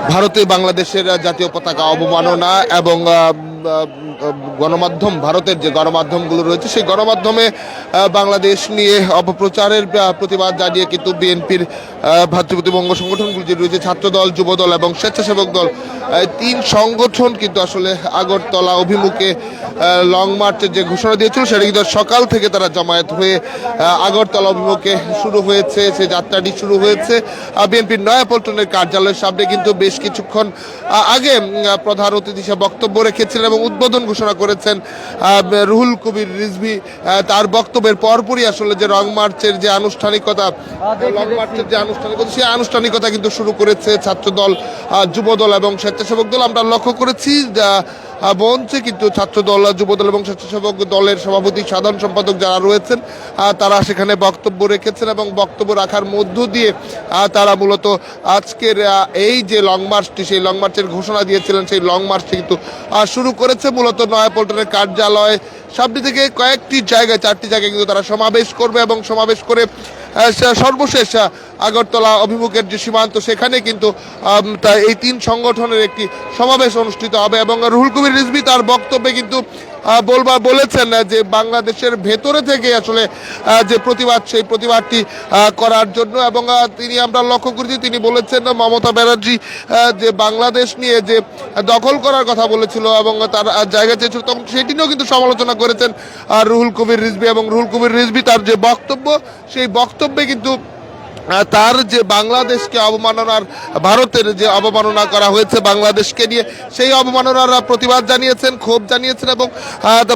ভারতে বাংলাদেশের জাতীয় পতাকা অবমাননা এবং গণমাধ্যম, ভারতের যে গণমাধ্যমগুলো রয়েছে সেই গণমাধ্যমে বাংলাদেশ নিয়ে অপপ্রচারের প্রতিবাদ জানিয়ে কিন্তু বিএনপির ভ্রাতৃপ্রতিমঙ্গ সংগঠনগুলো যে রয়েছে, ছাত্রদল, যুবদল এবং স্বেচ্ছাসেবক দল, তিন সংগঠন কিন্তু আসলে আগরতলা অভিমুখে লং মার্চের যে ঘোষণা দিয়েছিল সেটা কিন্তু সকাল থেকে তারা জমায়েত হয়ে আগরতলা অভিমুখে শুরু হয়েছে। সে যাত্রাটি শুরু হয়েছে বিএনপির নয়াপল্টনের কার্যালয়ের সামনে। কিন্তু বেশ কিছুক্ষণ আগে প্রধান অতিথি হিসেবে বক্তব্য রেখেছিলেন এবং উদ্বোধন ঘোষণা করেছেন রুহুল কবির রিজভী। তার বক্তব্যের পরপরই আসলে যে লং মার্চের যে আনুষ্ঠানিকতা, সেই আনুষ্ঠানিকতা কিন্তু শুরু করেছে ছাত্রদল, যুবদল এবং স্বেচ্ছাসেবক দল। আমরা লক্ষ্য করেছি মঞ্চে কিন্তু ছাত্রদল, যুবদল এবং স্বেচ্ছাসেবক দলের সভাপতি, সাধারণ সম্পাদক যারা রয়েছেন তারা সেখানে বক্তব্য রেখেছেন এবং বক্তব্য রাখার মধ্য দিয়ে তারা মূলত আজকের এই যে লং মার্চটি, সেই লং মার্চের ঘোষণা দিয়েছিলেন, সেই লং মার্চটি কিন্তু শুরু করেছে মূলত নয়াপল্টনের কার্যালয় সামনে থেকে কয়েকটি জায়গায়, 4টি জায়গায় কিন্তু তারা সমাবেশ করবে এবং সমাবেশ করে সর্বশেষ আগরতলা অভিমুখের যে সীমান্ত সেখানে কিন্তু এই তিন সংগঠনের একটি সমাবেশ অনুষ্ঠিত হবে। এবং রুহুল কবির রিজভী তার বক্তব্যে কিন্তু বলেছেন যে বাংলাদেশের ভেতরে থেকে আসলে যে প্রতিবাদ, সেই প্রতিবাদটি করার জন্য। এবং তিনি, আমরা লক্ষ্য করেছি, তিনি বলেছেন মমতা ব্যানার্জি যে বাংলাদেশ নিয়ে যে দখল করার কথা বলেছিল এবং তার জায়গা চেয়েছিল, তখন সেটি নিয়েও কিন্তু সমালোচনা করেছেন রুহুল কবির রিজভী। এবং রুহুল কবির রিজভী তার যে বক্তব্য, সেই বক্তব্যে কিন্তু তার যে বাংলাদেশকে অবমাননার, ভারতের যে অবমাননা করা হয়েছে বাংলাদেশকে নিয়ে, সেই অবমাননার প্রতিবাদ জানিয়েছেন, ক্ষোভ জানিয়েছেন এবং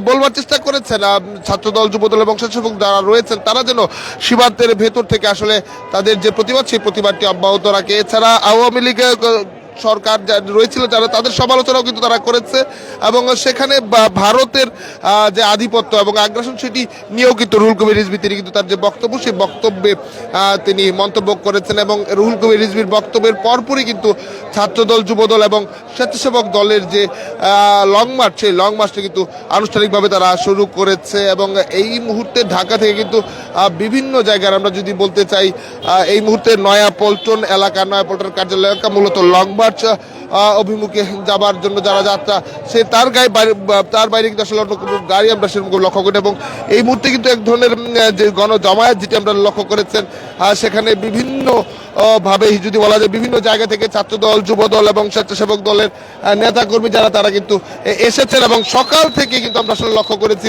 বলবার চেষ্টা করেছেন ছাত্রদল, যুবদল এবং স্বেচ্ছাসেবক যারা রয়েছেন তারা যেন সীমান্তের ভেতর থেকে আসলে তাদের যে প্রতিবাদ, সেই প্রতিবাদটি অব্যাহত রাখে। এছাড়া আওয়ামী লীগের সরকার রয়েছিল যারা, তাদের সমালোচনাও কিন্তু তারা করেছে এবং সেখানে ভারতের যে আধিপত্য এবং আগ্রাসন সেটি নিয়েও কিন্তু রুহুল কবির রিজভী তিনি কিন্তু তার যে বক্তব্য, সেই বক্তব্যে তিনি মন্তব্য করেছেন। এবং রুহুল কবির রিজভীর বক্তব্যের পরপরই কিন্তু ছাত্রদল, যুবদল এবং স্বেচ্ছাসেবক দলের যে লং মার্চ, সেই লং মার্চটি কিন্তু আনুষ্ঠানিকভাবে তারা শুরু করেছে। এবং এই মুহূর্তে ঢাকা থেকে কিন্তু বিভিন্ন জায়গার, আমরা যদি বলতে চাই এই মুহূর্তে নয়াপল্টন এলাকা, নয়াপল্টন কার্যালয় এলাকা মূলত লং মার্চ অভিমুখে যাবার জন্য যারা যাত্রা, সে তার বাইরে কিন্তু আসলে অন্য কোনো গাড়ি আমরা সেরকম লক্ষ্য করি। এবং এই মুহূর্তে কিন্তু এক ধরনের যে গণজমায়েত যেটি আমরা লক্ষ্য করেছেন, সেখানে বিভিন্ন ভাবে যদি বলা যায় বিভিন্ন জায়গা থেকে ছাত্রদল, যুবদল এবং স্বেচ্ছাসেবক দলের নেতাকর্মী যারা, তারা কিন্তু এসেছেন। এবং সকাল থেকে কিন্তু আমরা আসলে লক্ষ্য করেছি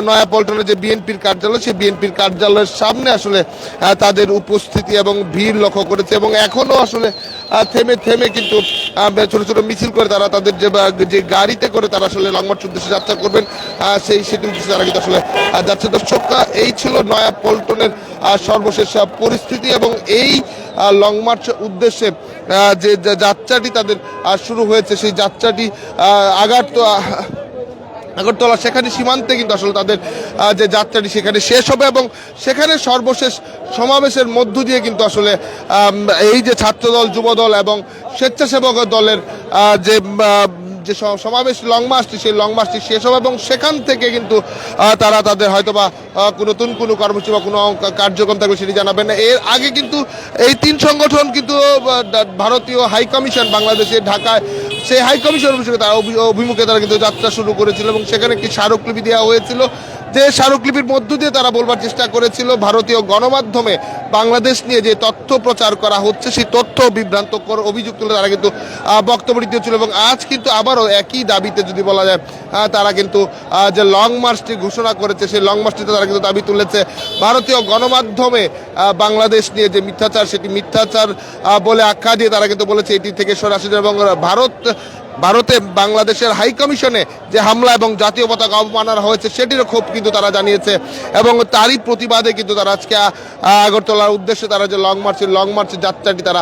নয়াপল্টনের যে বিএনপির কার্যালয়, সেই বিএনপির কার্যালয়ের সামনে আসলে তাদের উপস্থিতি এবং ভিড় লক্ষ্য করেছে। এবং এখনো আসলে থেমে থেমে কিন্তু ছোট ছোট মিছিল করে তারা তাদের যে গাড়িতে করে তারা আসলে লং মার্চ উদ্দেশ্যে যাত্রা করবেন, সেটি উদ্দেশ্যে তারা কিন্তু আসলে যাচ্ছে। দর্শক, এই ছিল নয়াপল্টনের সর্বশেষ পরিস্থিতি। এবং এই লং মার্চ উদ্দেশ্যে যে যাত্রাটি তাদের শুরু হয়েছে, সেই যাত্রাটি আগরতলা সেখানে সীমান্তে কিন্তু আসলে তাদের যে যাত্রাটি সেখানে শেষ হবে। এবং সেখানে সর্বশেষ সমাবেশের মধ্য দিয়ে কিন্তু আসলে এই যে ছাত্রদল, যুবদল এবং স্বেচ্ছাসেবক দলের যে সমাবেশ, লং মার্চটি, সেই লং মার্চটি শেষ হবে। এবং সেখান থেকে কিন্তু তারা তাদের হয়তোবা নতুন কোনো কর্মসূচি বা কোনো কার্যক্রম থাকবে সেটি জানাবেন না। এর আগে কিন্তু এই তিন সংগঠন কিন্তু ভারতীয় হাই কমিশন বাংলাদেশে ঢাকায়, সেই হাই কমিশন অভিমুখে তারা কিন্তু যাত্রা শুরু করেছিল এবং সেখানে একটি স্মারকলিপি দেওয়া হয়েছিল, যে স্মারকলিপির মধ্য দিয়ে তারা বলবার চেষ্টা করেছিল ভারতীয় গণমাধ্যমে বাংলাদেশ নিয়ে যে তথ্য প্রচার করা হচ্ছে, সেই তথ্য বিভ্রান্তকর অভিযোগ তুলে তারা কিন্তু বক্তব্য দিয়েছিল। এবং আজ কিন্তু আবারও একই দাবিতে যদি বলা যায়, তারা কিন্তু যে লং মার্চটি ঘোষণা করেছে, সেই লং মার্চটিতে তারা কিন্তু দাবি তুলেছে ভারতীয় গণমাধ্যমে বাংলাদেশ নিয়ে যে মিথ্যাচার, সেটি মিথ্যাচার বলে আখ্যা দিয়ে তারা কিন্তু বলেছে এটি থেকে সরে আসে। এবং ভারতে বাংলাদেশের হাই কমিশনে যে হামলা এবং জাতীয় পতাকা অবমাননা হয়েছে সেটিরও ক্ষোভ কিন্তু তারা জানিয়েছে। এবং তারই প্রতিবাদে কিন্তু তারা আজকে আগরতলার উদ্দেশ্যে তারা যে লং মার্চের যাত্রাটি তারা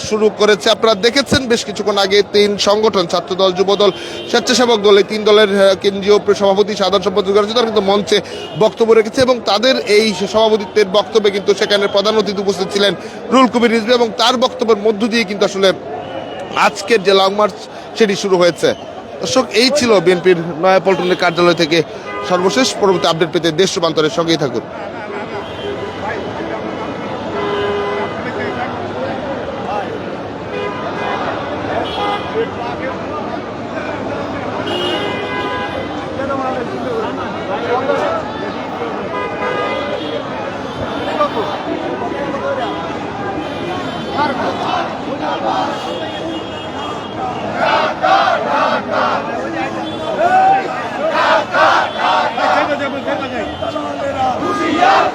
শুরু করেছে। আপনারা দেখেছেন বেশ কিছুক্ষণ আগে তিন সংগঠন, ছাত্রদল, যুবদল, স্বেচ্ছাসেবক দল, এই তিন দলের কেন্দ্রীয় সভাপতি, সাধারণ সম্পাদক তারা কিন্তু মঞ্চে বক্তব্য রেখেছে। এবং তাদের এই সভাপতিত্বের বক্তব্যে কিন্তু সেখানে প্রধান অতিথি উপস্থিত ছিলেন রুহুল কবির রিজভী। এবং তার বক্তব্যের মধ্য দিয়ে কিন্তু আসলে আজকের যে লং মার্চ সেটি শুরু হয়েছে। দর্শক, এই ছিল বিএনপির নয়াপল্টনের কার্যালয় থেকে সর্বশেষ। পরবর্তী আপডেট পেতে দেশ রূপান্তরের সঙ্গেই থাকুন। হুঁশিয়ার